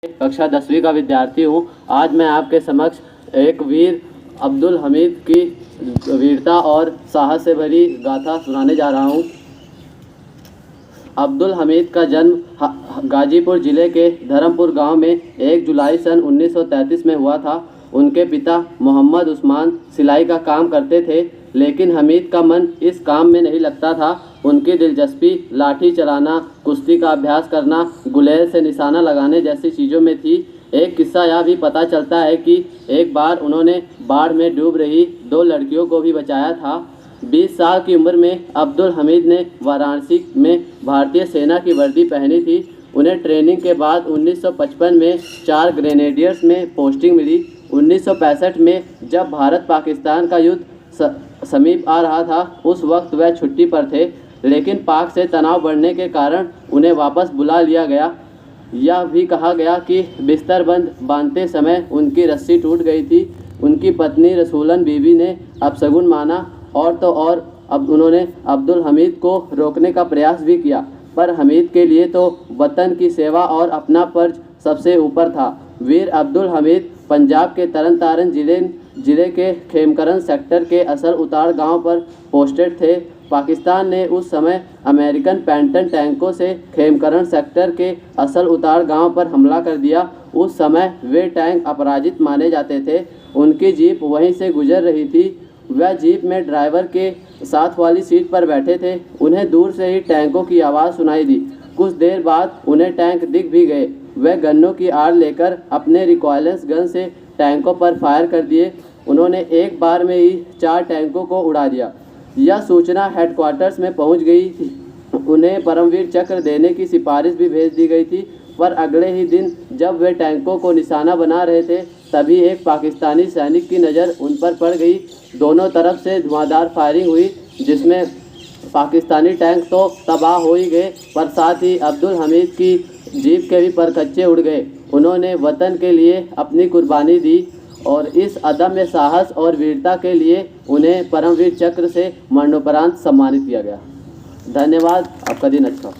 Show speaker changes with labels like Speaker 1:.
Speaker 1: कक्षा 10वीं का विद्यार्थी हूँ। आज मैं आपके समक्ष एक वीर अब्दुल हमीद की वीरता और साहस से भरी गाथा सुनाने जा रहा हूँ। अब्दुल हमीद का जन्म गाजीपुर ज़िले के धर्मपुर गांव में 1 जुलाई सन 1933 में हुआ था। उनके पिता मोहम्मद उस्मान सिलाई का काम करते थे, लेकिन हमीद का मन इस काम में नहीं लगता था। उनकी दिलचस्पी लाठी चलाना, कुश्ती का अभ्यास करना, गुलेल से निशाना लगाने जैसी चीज़ों में थी। एक किस्सा यह भी पता चलता है कि एक बार उन्होंने बाढ़ में डूब रही 2 लड़कियों को भी बचाया था। 20 साल की उम्र में अब्दुल हमीद ने वाराणसी में भारतीय सेना की वर्दी पहनी थी। उन्हें ट्रेनिंग के बाद 1955 में 4 ग्रेनेडियर्स में पोस्टिंग मिली। 1965 में जब भारत पाकिस्तान का युद्ध समीप आ रहा था, उस वक्त वह छुट्टी पर थे, लेकिन पाक से तनाव बढ़ने के कारण उन्हें वापस बुला लिया गया। यह भी कहा गया कि बिस्तर बांधते समय उनकी रस्सी टूट गई थी। उनकी पत्नी रसूलन बीबी ने अपशगुन माना और तो और अब उन्होंने अब्दुल हमीद को रोकने का प्रयास भी किया, पर हमीद के लिए तो वतन की सेवा और अपना फर्ज सबसे ऊपर था। वीर अब्दुल हमीद पंजाब के तरन तारण ज़िले के खेमकरन सेक्टर के असल उतार गांव पर पोस्टेड थे। पाकिस्तान ने उस समय अमेरिकन पैंटन टैंकों से खेमकरन सेक्टर के असल उतार गांव पर हमला कर दिया। उस समय वे टैंक अपराजित माने जाते थे। उनकी जीप वहीं से गुजर रही थी। वह जीप में ड्राइवर के साथ वाली सीट पर बैठे थे। उन्हें दूर से ही टैंकों की आवाज़ सुनाई दी। कुछ देर बाद उन्हें टैंक दिख भी गए। वह गन्नों की आड़ लेकर अपने रिकॉयलेंस गन से टैंकों पर फायर कर दिए। उन्होंने एक बार में ही 4 टैंकों को उड़ा दिया। यह सूचना हेडक्वार्टर्स में पहुंच गई थी। उन्हें परमवीर चक्र देने की सिफारिश भी भेज दी गई थी, पर अगले ही दिन जब वे टैंकों को निशाना बना रहे थे, तभी एक पाकिस्तानी सैनिक की नज़र उन पर पड़ गई। दोनों तरफ से धुआंधार फायरिंग हुई, जिसमें पाकिस्तानी टैंक तो तबाह हो ही गए, पर साथ ही अब्दुल हमीद की जीप के भी परखच्चे उड़ गए। उन्होंने वतन के लिए अपनी कुर्बानी दी और इस अदम्य साहस और वीरता के लिए उन्हें परमवीर चक्र से मरणोपरांत सम्मानित किया गया। धन्यवाद। आपका दिन अच्छा हो।